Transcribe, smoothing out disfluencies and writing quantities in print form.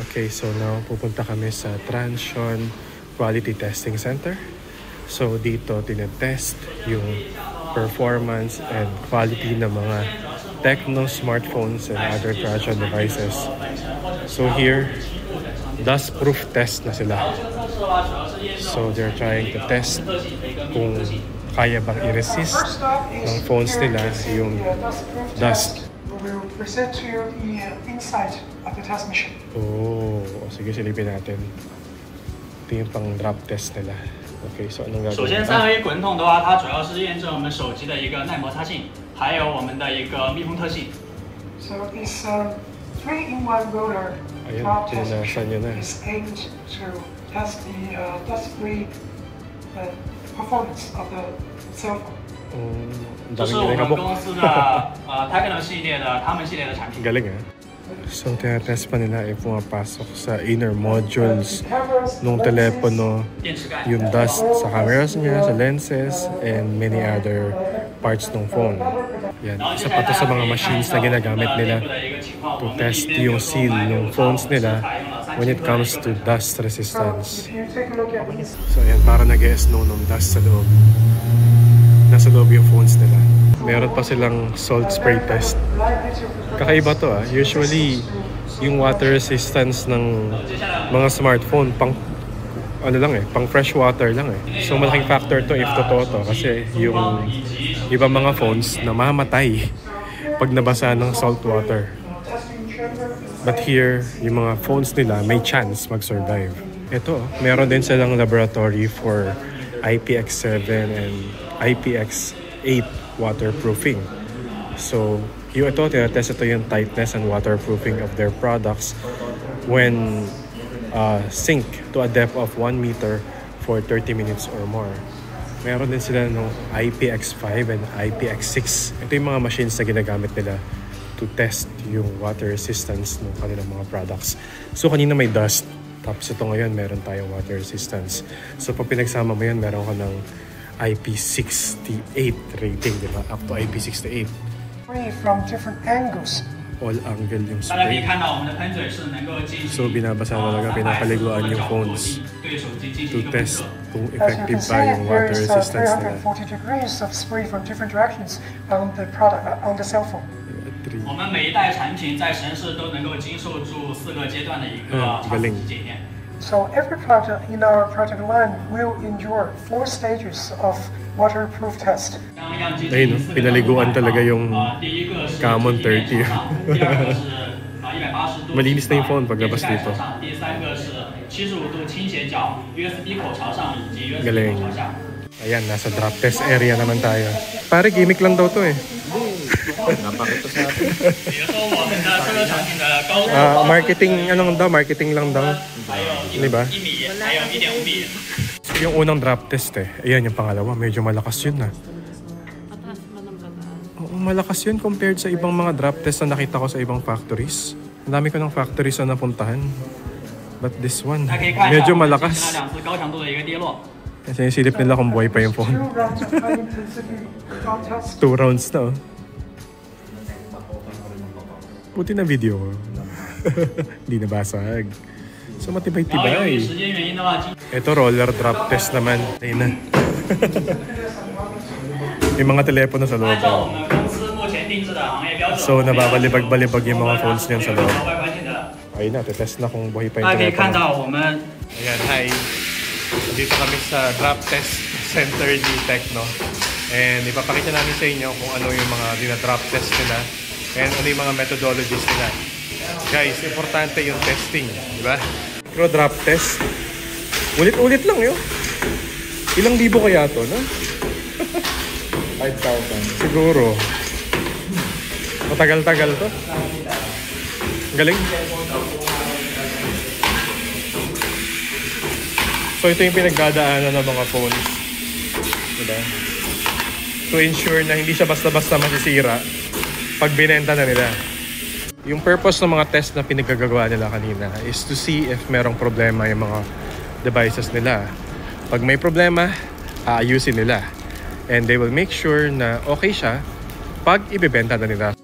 Okay, so now pupunta kami sa Transsion Quality Testing Center. So dito tinetest yung performance and quality ng mga Tecno smartphones and other Transsion devices. So here, dust-proof test na sila. So they're trying to test kung kaya bang i-resist ng phones nila yung dust. We will present to you the inside of the test machine. Oh, sige, silipin natin. Ito yung pang drop test nila. Okay, so anong gagawin? 首先，3A 滚筒的话，它主要是验证我们手机的一个耐摩擦性，还有我们的一个密封特性。So this 3-in-1 roller drop test machine is aimed to test the dust-free performance of the cell phone. 这是我们公司的Tecno 系列的他们系列的产品。 Galing ah. So tinatest pa nila if pumapasok sa inner modules ng telepono yung dust sa cameras niya, sa lenses, and many other parts ng phone. Yan, isa pa to sa mga machines na ginagamit nila to test yung seal ng phones nila when it comes to dust resistance. So yan, para nag-e-snow ng dust sa loob. Nasa loob yung phones nila. Meron pa silang salt spray test. Kakaiba to ah. Usually, yung water resistance ng mga smartphone pang ano lang eh, pang fresh water lang eh. So malaking factor to if totoo to kasi yung ibang mga phones namamatay pag nabasa ng salt water. But here, yung mga phones nila may chance mag-survive. Ito, meron din silang laboratory for IPX7 and IPX8 waterproofing. So, yung ito, tinatest ito yung tightness and waterproofing of their products when sink to a depth of 1 meter for 30 minutes or more. Meron din sila ng IPX5 and IPX6. Ito yung mga machines na ginagamit nila to test yung water resistance ng kanilang mga products. So, kanina may dust. Tapos ito ngayon, meron tayong water resistance. So, pag pinagsama mo yan, meron ka ng IP68 rating, di ba? Up to IP68. From different angles. All angle yung spray. So, binabasa talaga, pinapaliguan yung phones to test kung effective pa yung water resistance nila. 340 degrees of spray from different directions on the product, on the cell phone. 我们每一代产品在实验室都能够经受住4个阶段的一个长时检验。 So every product in our product line will endure 4 stages of waterproof test. Ayun, pinaliguan talaga yung Camon 30. Malinis na yung phone paglabas dito. Galing. Ayan, nasa drop test area naman tayo. Pare, gimmick lang daw to eh. Napakita sa atin. Marketing, anong daw? Marketing lang daw. Di ba? Yung unang drop test eh. Ayan yung pangalawa. Medyo malakas yun na. Oo, malakas yun compared sa ibang mga drop test na nakita ko sa ibang factories. Ang dami ko ng factories na napuntahan. But this one, medyo malakas. Kasi silip nila kung buhay pa yung phone. 2 rounds na oh. Buti na video. Hindi nabasag. So matibay-tibay. Ito roller drop test naman. Ayun na. May mga telepono sa loob. So nababalibag-balibag yung mga phones niyan sa loob. Ayun na, test na kung buhay pa yung telepono. Ayan, hi. Dito kami sa drop test center ni Tecno. And ipapakita namin sa inyo kung ano yung mga dinadrop test nila. And ano yung mga methodologies nila. Guys, importante yung testing, di ba? Micro drop test. Ulit-ulit lang yun. Ilang libo kaya to, no? 5,000. Siguro. Matagal-tagal to. Galing. So ito yung pinagdadaanan ng mga phones. Diba? To ensure na hindi siya basta-basta masisira pag binenta na nila. Yung purpose ng mga test na pinagagagawa nila kanina is to see if merong problema yung mga devices nila. Pag may problema, aayusin nila. And they will make sure na okay siya pag ibebenta na nila.